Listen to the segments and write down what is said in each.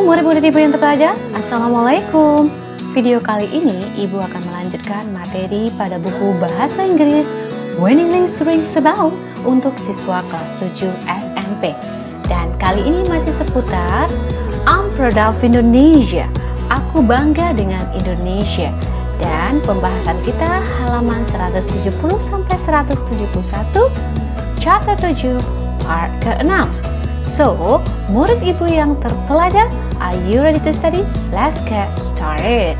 murid-murid Ibu yang terpelajar, Assalamualaikum. Video kali ini Ibu akan melanjutkan materi pada buku Bahasa Inggris When English Rings a Bell untuk siswa kelas 7 SMP. Dan kali ini masih seputar I'm proud of Indonesia. Aku bangga dengan Indonesia. Dan pembahasan kita halaman 170 sampai 171, chapter 7, part ke-6. So, murid Ibu yang terpelajar, are you ready to study? Let's get started.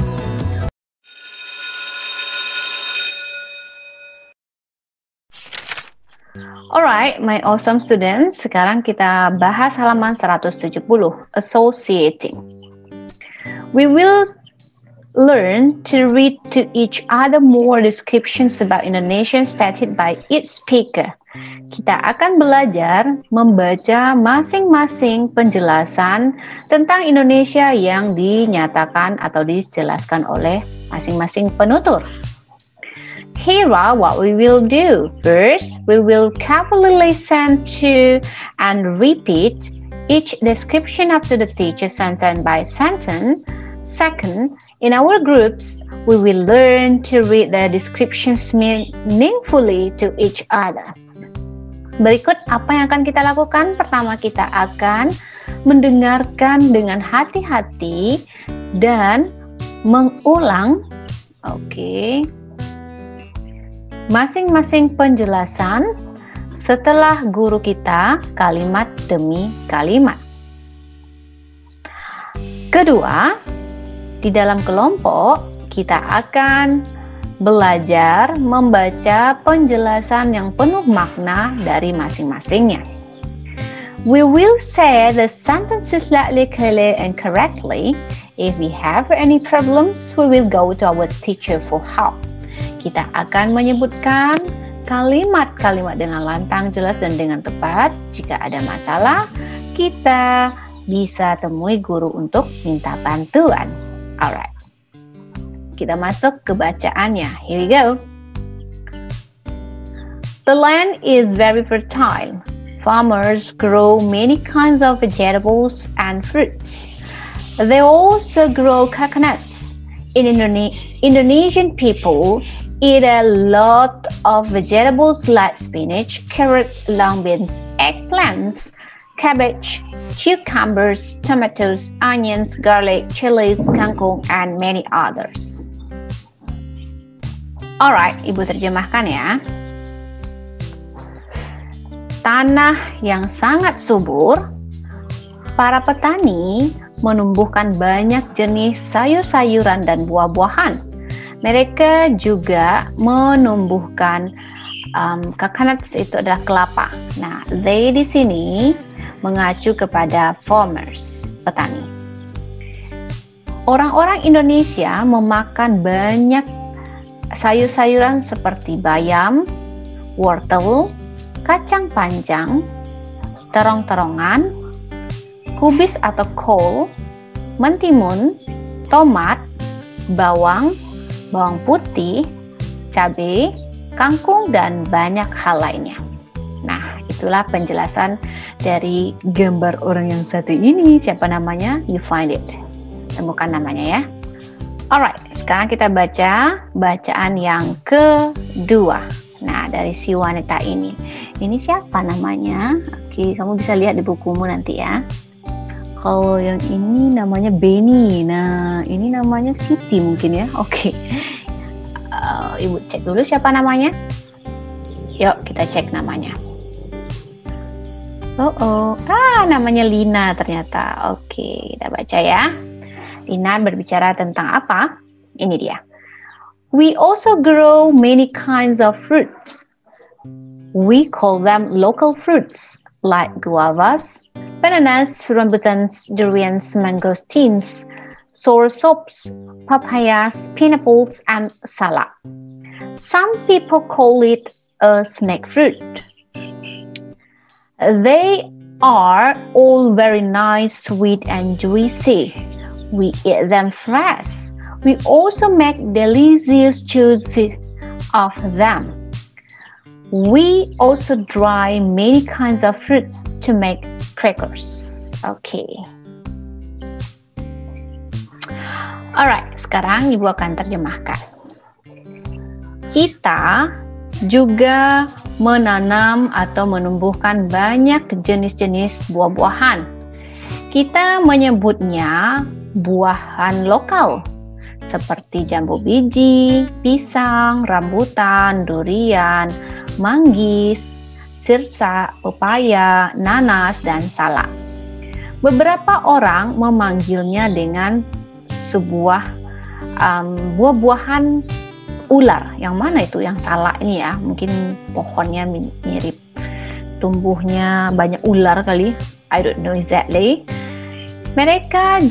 Alright, my awesome students, sekarang kita bahas halaman 170, associating. We will learn to read to each other more descriptions about Indonesia stated by each speaker. Kita akan belajar membaca masing-masing penjelasan tentang Indonesia yang dinyatakan atau dijelaskan oleh masing-masing penutur. Here are what we will do. First, we will carefully listen to and repeat each description up to the teacher sentence by sentence. Second, in our groups, we will learn to read the descriptions meaningfully to each other. Berikut apa yang akan kita lakukan. Pertama, kita akan mendengarkan dengan hati-hati dan mengulang masing-masing penjelasan setelah guru kita kalimat demi kalimat. Kedua, di dalam kelompok kita akan belajar membaca penjelasan yang penuh makna dari masing-masingnya. We will say the sentences slightly clearly and correctly. If we have any problems, we will go to our teacher for help. Kita akan menyebutkan kalimat-kalimat dengan lantang, jelas, dan dengan tepat. Jika ada masalah, kita bisa temui guru untuk minta bantuan. Alright. Kita masuk ke bacaannya. Here we go. The land is very fertile. Farmers grow many kinds of vegetables and fruits. They also grow coconuts. Indonesian people eat a lot of vegetables like spinach, carrots, long beans, eggplants, cabbage, cucumbers, tomatoes, onions, garlic, chilies, kangkung, and many others. Alright, Ibu terjemahkan ya. Tanah yang sangat subur, para petani menumbuhkan banyak jenis sayur-sayuran dan buah-buahan. Mereka juga menumbuhkan coconuts, itu adalah kelapa. Nah, they di sini mengacu kepada farmers, petani. Orang-orang Indonesia memakan banyak sayur-sayuran seperti bayam, wortel, kacang panjang, terong-terongan, kubis atau kol, mentimun, tomat, bawang, bawang putih, cabai, kangkung, dan banyak hal lainnya. Nah, itulah penjelasan dari gambar orang yang satu ini. Siapa namanya? You find it. Temukan namanya ya. Alright, sekarang kita baca bacaan yang kedua. Nah, dari si wanita ini. Ini siapa namanya? Oke, kamu bisa lihat di bukumu nanti ya. Kalau yang ini namanya Benny. Nah, ini namanya Siti mungkin ya. Oke. Ibu cek dulu siapa namanya. Yuk, kita cek namanya. Namanya Lina ternyata. Oke, kita baca ya. Lina berbicara tentang apa? Ini dia. We also grow many kinds of fruits. We call them local fruits, like guavas, bananas, rambutans, durians, mangosteens, soursops, papayas, pineapples, and salak. Some people call it a snake fruit. They are all very nice, sweet, and juicy. We eat them fresh. We also make delicious juice of them. We also dry many kinds of fruits to make crackers. Okay. Alright, sekarang Ibu akan terjemahkan. Kita juga menanam atau menumbuhkan banyak jenis-jenis buah-buahan. Kita menyebutnya buahan lokal, seperti jambu biji, pisang, rambutan, durian, manggis, sirsa, pepaya, nanas, dan salak. Beberapa orang memanggilnya dengan sebuah buah-buahan ular. Yang mana itu? Yang salak ini ya, mungkin pohonnya mirip, tumbuhnya banyak ular kali, I don't know exactly. Mereka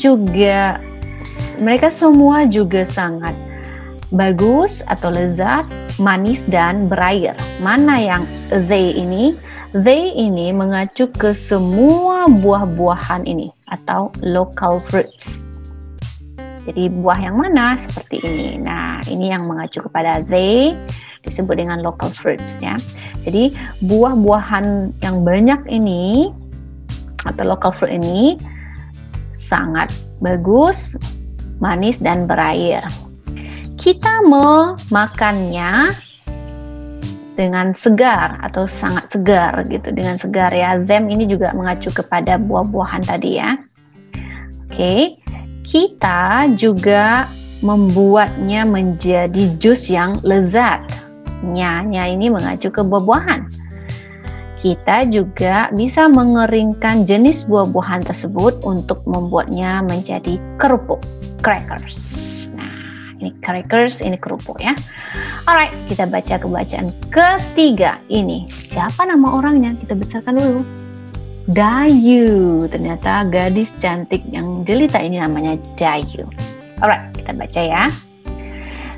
semua juga sangat bagus atau lezat, manis dan berair. Mana yang they ini? They ini mengacu ke semua buah-buahan ini atau local fruits. Jadi buah yang mana? Seperti ini. Nah, ini yang mengacu kepada they, disebut dengan local fruits ya. Jadi buah-buahan yang banyak ini atau local fruit ini sangat bagus, manis dan berair. Kita memakannya dengan segar atau sangat segar gitu, dengan segar ya. Them ini juga mengacu kepada buah-buahan tadi ya. Oke, kita juga membuatnya menjadi jus yang lezat. Nya ini mengacu ke buah-buahan. Kita juga bisa mengeringkan jenis buah-buahan tersebut untuk membuatnya menjadi kerupuk, crackers. Nah, ini crackers, ini kerupuk ya. Alright, kita baca kebacaan ketiga ini. Siapa nama orangnya? Kita besarkan dulu. Dayu. Ternyata gadis cantik yang jelita ini namanya Dayu. Alright, kita baca ya.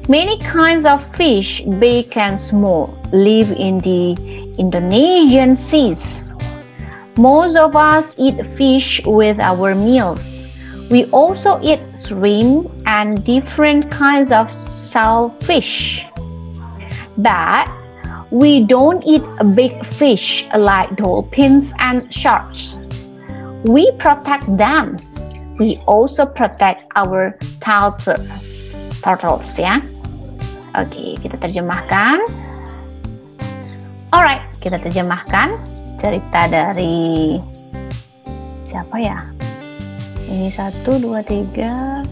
Many kinds of fish, big and small, live in the Indonesian seas. Most of us eat fish with our meals. We also eat shrimp and different kinds of shellfish. But we don't eat big fish like dolphins and sharks. We protect them. We also protect our turtles ya. Oke, kita terjemahkan. Alright, kita terjemahkan cerita dari siapa ya? Ini 1, 2, 3.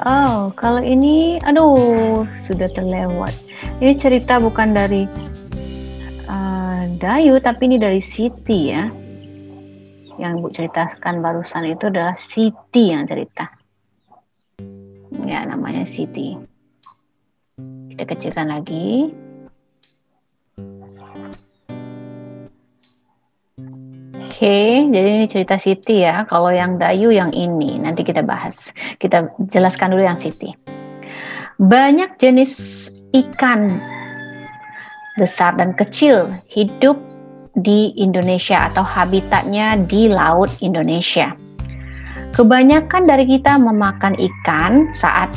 Oh, kalau ini, aduh, sudah terlewat. Ini cerita bukan dari Dayu, tapi ini dari Siti ya. Yang Ibu ceritakan barusan itu adalah Siti yang cerita. Ya, namanya Siti. Kita kecilkan lagi. Oke, jadi ini cerita Siti ya. Kalau yang Dayu yang ini, nanti kita bahas. Kita jelaskan dulu yang Siti. Banyak jenis ikan besar dan kecil hidup di Indonesia atau habitatnya di Laut Indonesia. Kebanyakan dari kita memakan ikan saat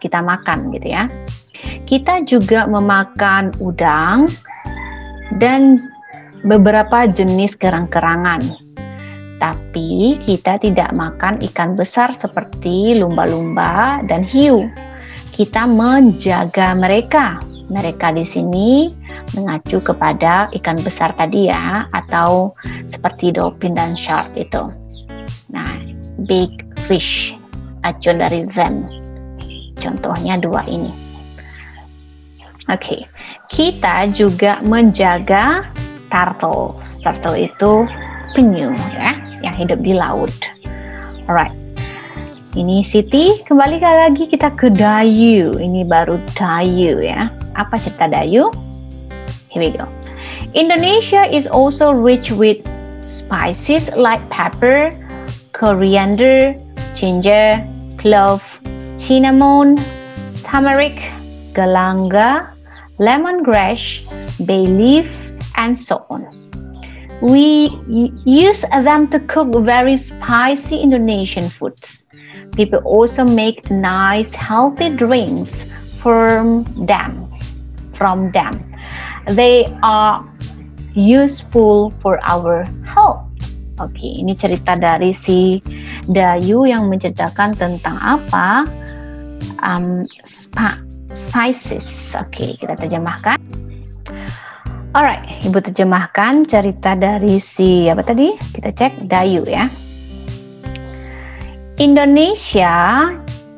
kita makan gitu ya. Kita juga memakan udang dan beberapa jenis kerang-kerangan. Tapi kita tidak makan ikan besar seperti lumba-lumba dan hiu. Kita menjaga mereka. Mereka di sini mengacu kepada ikan besar tadi ya, atau seperti dolphin dan shark itu. Nah, big fish, acuan dari them. Contohnya dua ini. Oke, kita juga menjaga turtles. Turtle itu penyu ya, yang hidup di laut. Alright. Ini Siti, kembali lagi kita ke Dayu. Ini baru Dayu ya. Apa cerita Dayu? Here we go. Indonesia is also rich with spices like pepper, coriander, ginger, clove, cinnamon, turmeric, galanga, lemongrass, bay leaf, and so on. We use them to cook very spicy Indonesian foods. People also make nice healthy drinks from them. They are useful for our health. Oke, ini cerita dari si Dayu yang menceritakan tentang apa? Spices. Oke, kita terjemahkan. Alright, Ibu terjemahkan cerita dari si apa tadi? Kita cek Dayu ya. Indonesia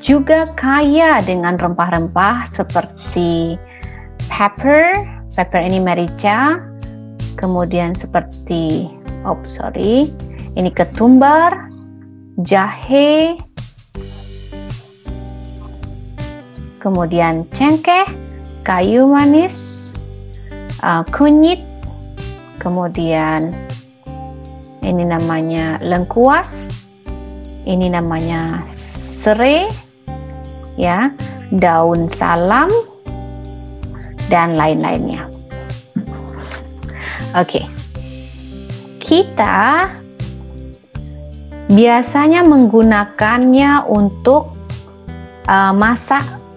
juga kaya dengan rempah-rempah seperti pepper ini merica, kemudian seperti ini ketumbar, jahe, kemudian cengkeh, kayu manis, kunyit, kemudian ini namanya lengkuas, ini namanya serai, ya, daun salam, dan lain-lainnya. Oke, kita biasanya menggunakannya untuk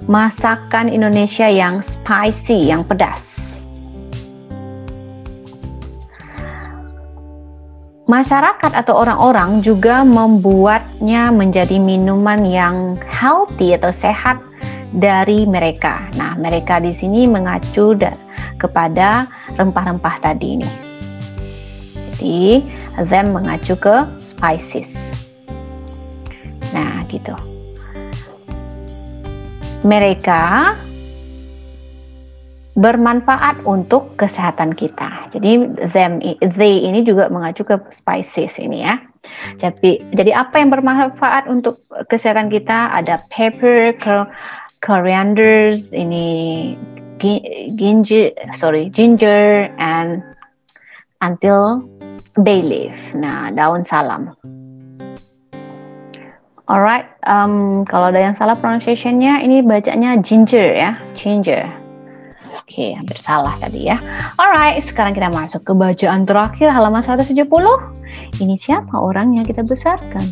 masakan Indonesia yang spicy, yang pedas. Masyarakat atau orang-orang juga membuatnya menjadi minuman yang healthy atau sehat dari mereka. Nah, mereka di sini mengacu kepada rempah-rempah tadi ini. Jadi, them mengacu ke spices. Nah, gitu. Mereka bermanfaat untuk kesehatan kita. Jadi they ini juga mengacu ke spices ini ya. Jadi apa yang bermanfaat untuk kesehatan kita? Ada pepper, coriander, ini ginger, and until bay leaf. Nah, daun salam. Alright, kalau ada yang salah pronunciation-nya, ini bacanya ginger ya, ginger. Oke, hampir salah tadi ya. Alright, sekarang kita masuk ke bacaan terakhir halaman 170. Ini siapa orang yang kita besarkan?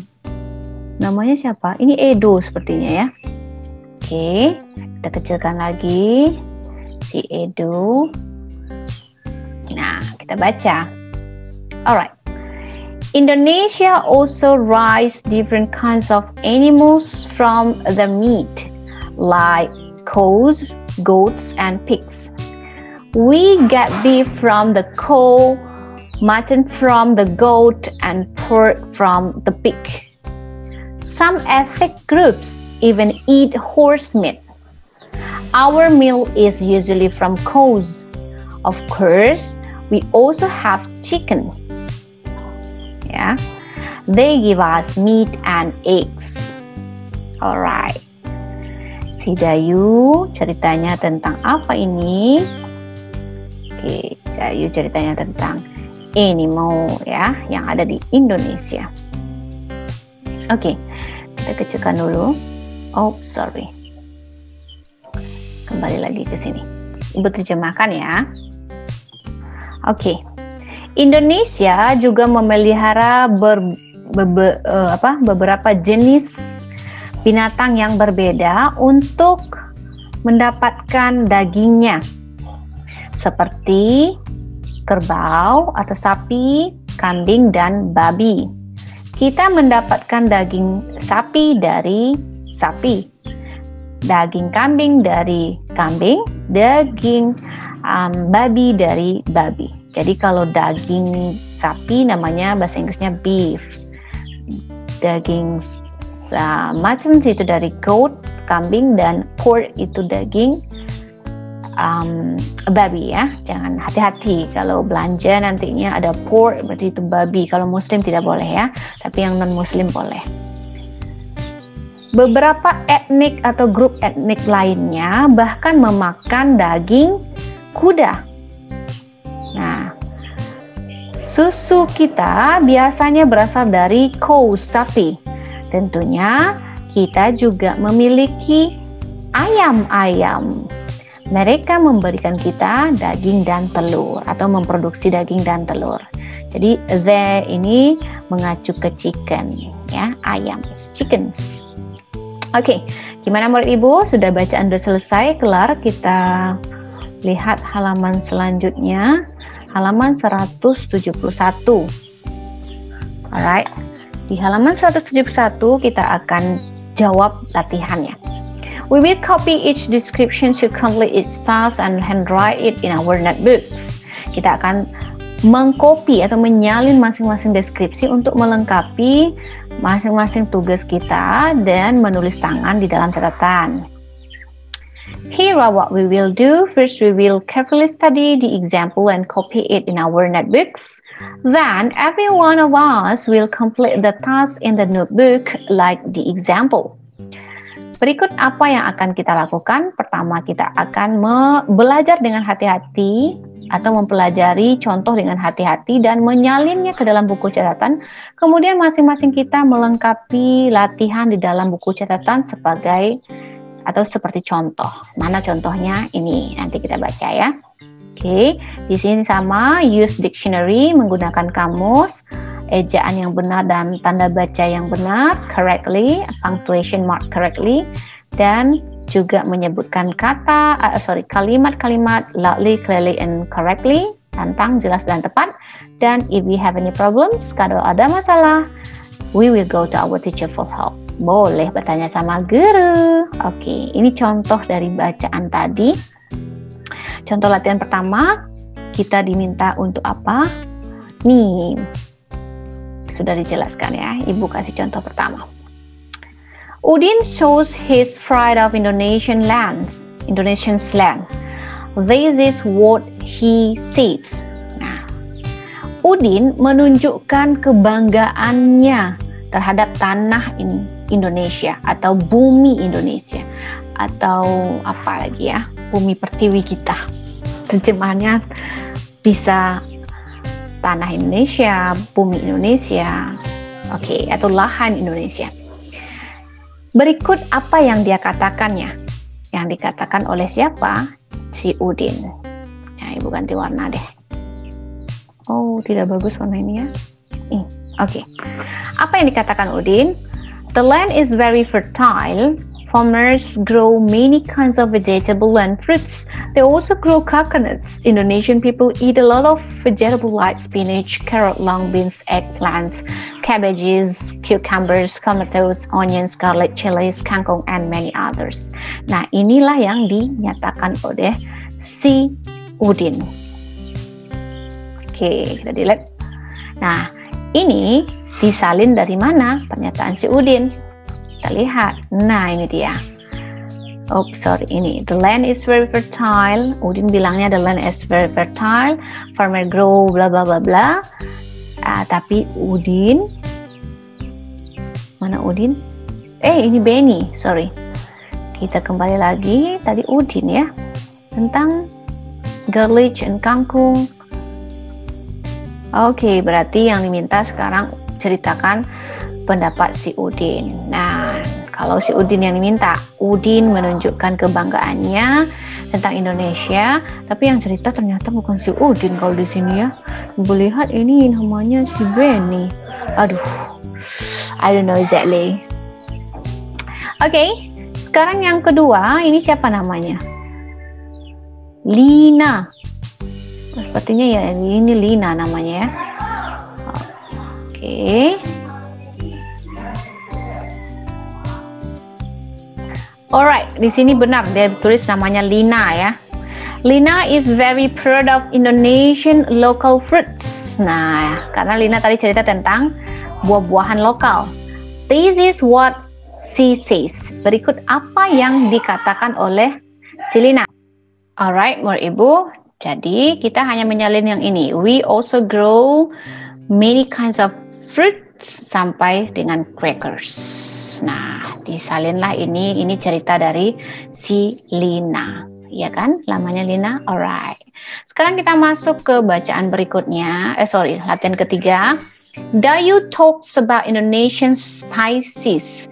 Namanya siapa? Ini Edo sepertinya ya. Oke, kita kecilkan lagi si Edo. Nah, kita baca. Alright. Indonesia also raise different kinds of animals from the meat, like cows, goats, and pigs. We get beef from the cow, mutton from the goat, and pork from the pig. Some ethnic groups even eat horse meat. Our meal is usually from cows. Of course, we also have chicken. Yeah, they give us meat and eggs. Alright. Si Dayu ceritanya tentang apa ini? Oke, Dayu ceritanya tentang animal ya yang ada di Indonesia. Oke, kita kecilkan dulu. Oh, sorry. Kembali lagi ke sini. Ibu terjemahkan ya. Oke. Indonesia juga memelihara beberapa jenis binatang yang berbeda untuk mendapatkan dagingnya, seperti kerbau atau sapi, kambing, dan babi. Kita mendapatkan daging sapi dari sapi, daging kambing dari kambing, daging babi dari babi. Jadi kalau daging sapi namanya bahasa Inggrisnya beef, daging mutton itu dari goat, kambing, dan pork itu daging babi ya. Jangan hati-hati kalau belanja nantinya ada pork berarti itu babi. Kalau muslim tidak boleh ya, tapi yang non muslim boleh. Beberapa etnik atau grup etnik lainnya bahkan memakan daging kuda. Nah, susu kita biasanya berasal dari cow, sapi. Tentunya kita juga memiliki ayam-ayam. Mereka memberikan kita daging dan telur atau memproduksi daging dan telur. Jadi the ini mengacu ke chicken ya, ayam, chickens. Oke, gimana menurut Ibu? Sudah bacaan sudah selesai, kelar. Kita lihat halaman selanjutnya. Halaman 171. Alright. Di halaman 171 kita akan jawab latihannya. We will copy each description to complete its task and handwrite it in our notebooks. Kita akan mengcopy atau menyalin masing-masing deskripsi untuk melengkapi masing-masing tugas kita dan menulis tangan di dalam catatan. Here are what we will do. First, we will carefully study the example and copy it in our notebooks. Then, every one of us will complete the task in the notebook like the example. Berikut apa yang akan kita lakukan. Pertama, kita akan belajar dengan hati-hati atau mempelajari contoh dengan hati-hati dan menyalinnya ke dalam buku catatan. Kemudian masing-masing kita melengkapi latihan di dalam buku catatan sebagai atau seperti contoh. Mana contohnya? Ini nanti kita baca ya. Oke, di sini sama use dictionary menggunakan kamus, ejaan yang benar dan tanda baca yang benar, correctly, punctuation mark correctly, dan juga menyebutkan kalimat-kalimat loudly, clearly, and correctly, lantang, jelas dan tepat. Dan if we have any problems, kalau ada masalah, we will go to our teacher for help. Boleh bertanya sama guru. Oke, ini contoh dari bacaan tadi. Contoh latihan pertama, kita diminta untuk apa? Nih, sudah dijelaskan ya. Ibu kasih contoh pertama. Udin shows his pride of Indonesian land. This is what he says. Nah, Udin menunjukkan kebanggaannya terhadap tanah Indonesia atau bumi Indonesia atau apa lagi ya, bumi pertiwi kita. Terjemahannya bisa tanah Indonesia, bumi Indonesia, oke, atau lahan Indonesia. Berikut apa yang dia katakannya. Yang dikatakan oleh siapa? Si Udin. Ya, ibu ganti warna deh. Oh, tidak bagus warna ini ya. Oke. Apa yang dikatakan Udin? The land is very fertile. Farmers grow many kinds of vegetable and fruits. They also grow coconuts. Indonesian people eat a lot of vegetable like spinach, carrot, long beans, eggplants, cabbages, cucumbers, tomatoes, onions, garlic, chilies, kangkung, and many others. Nah, inilah yang dinyatakan oleh si Udin. Oke, kita dilihat. Nah, ini disalin dari mana pernyataan si Udin? Kita lihat. Nah, ini dia. Oh, sorry, ini. The land is very fertile. Udin bilangnya the land is very fertile. Farmer grow bla bla bla bla. Tapi Udin, mana Udin? Ini Benny, sorry. Kita kembali lagi. Tadi Udin ya. Tentang garlic and kangkung. Oke, berarti yang diminta sekarang ceritakan pendapat si Udin. Nah, kalau si Udin yang diminta, Udin menunjukkan kebanggaannya tentang Indonesia, tapi yang cerita ternyata bukan si Udin kalau di sini ya. Ibu lihat ini namanya si Benny. Aduh, I don't know exactly. Oke, sekarang yang kedua, ini siapa namanya? Lina. Sepertinya ya ini Lina namanya ya. Oke. Alright, di sini benar dia tulis namanya Lina ya. Lina is very proud of Indonesian local fruits. Nah, karena Lina tadi cerita tentang buah-buahan lokal. This is what she says. Berikut apa yang dikatakan oleh si Lina. Alright, menurut Ibu, jadi kita hanya menyalin yang ini. We also grow many kinds of fruits sampai dengan crackers. Nah, disalinlah ini cerita dari si Lina. Iya kan? Namanya Lina. Alright. Sekarang kita masuk ke bacaan berikutnya. Latihan ketiga. Dayu talks about Indonesian spices.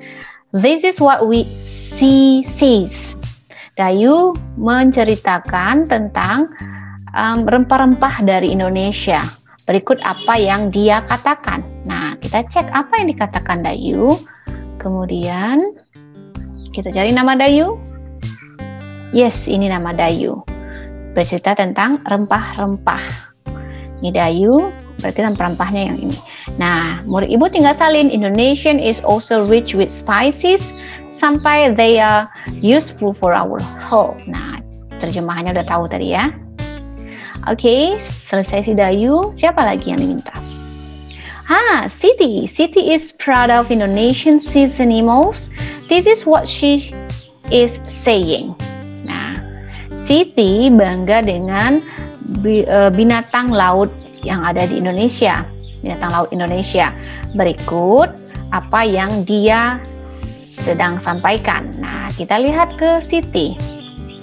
This is what she says. Dayu menceritakan tentang rempah-rempah dari Indonesia. Berikut apa yang dia katakan. Nah, kita cek apa yang dikatakan Dayu. Kemudian kita cari nama Dayu. Yes, ini nama Dayu. Bercerita tentang rempah-rempah. Ini Dayu, berarti rempah-rempahnya yang ini. Nah, murid ibu tinggal salin. Indonesian is also rich with spices sampai they are useful for our health. Nah, terjemahannya udah tahu tadi ya. Oke, selesai si Dayu. Siapa lagi yang diminta? Siti. Siti is proud of Indonesian sea animals. This is what she is saying. Nah, Siti bangga dengan binatang laut yang ada di Indonesia. Binatang laut Indonesia. Berikut apa yang dia sedang sampaikan. Nah, kita lihat ke Siti.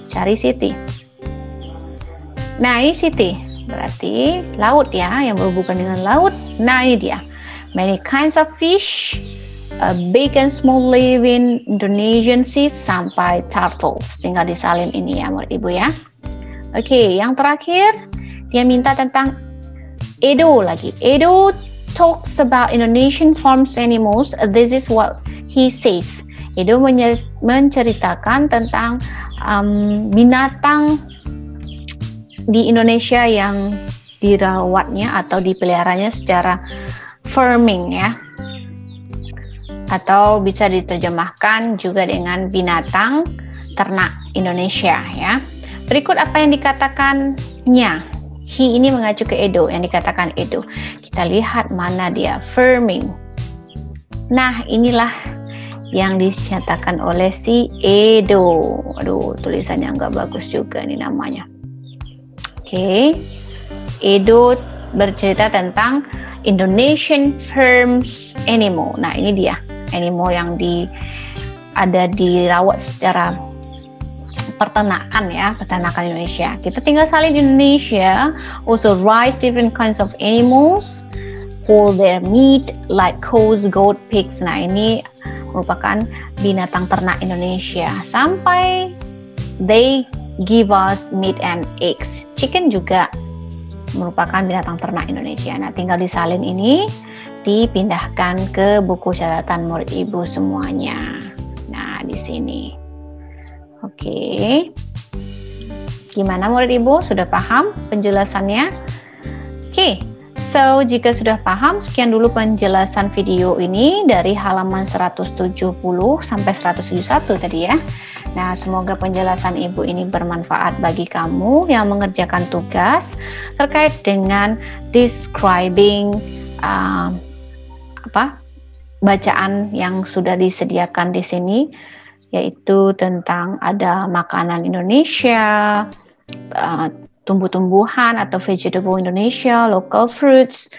Cari Siti. Nah, ini Siti. Berarti laut ya, yang berhubungan dengan laut. Nah, ini dia. Many kinds of fish, big and small live in Indonesian sea sampai turtles. Tinggal disalin ini ya, murid ibu ya. Oke, yang terakhir dia minta tentang Edo lagi. Edo talks about Indonesian farms animals. This is what he says. Edo menceritakan tentang binatang di Indonesia yang dirawatnya atau dipeliharanya secara farming ya. Atau bisa diterjemahkan juga dengan binatang ternak Indonesia ya. Berikut apa yang dikatakannya. He ini mengacu ke Edo, yang dikatakan Edo. Kita lihat mana dia, farming. Nah, inilah yang dinyatakan oleh si Edo. Aduh, tulisannya nggak bagus juga nih namanya. Oke. Edo bercerita tentang Indonesian farms animal. Nah, ini dia, animal yang ada dirawat secara peternakan ya, peternakan Indonesia. Kita tinggal salin Indonesia also raise different kinds of animals for their meat like cows, goat, pigs. Nah, ini merupakan binatang ternak Indonesia sampai they give us meat and eggs. Chicken juga merupakan binatang ternak Indonesia. Nah, tinggal disalin ini dipindahkan ke buku catatan murid ibu semuanya. Nah, di sini. Oke, gimana murid ibu? Sudah paham penjelasannya? Oke, so jika sudah paham, sekian dulu penjelasan video ini dari halaman 170 sampai 171 tadi ya. Nah, semoga penjelasan ibu ini bermanfaat bagi kamu yang mengerjakan tugas terkait dengan describing bacaan yang sudah disediakan di sini, yaitu tentang ada makanan Indonesia, tumbuh-tumbuhan atau vegetable Indonesia, local fruits,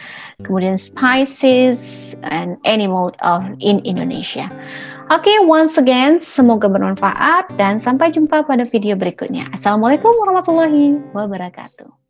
kemudian spices and animal in Indonesia. Oke, once again, semoga bermanfaat dan sampai jumpa pada video berikutnya. Assalamualaikum warahmatullahi wabarakatuh.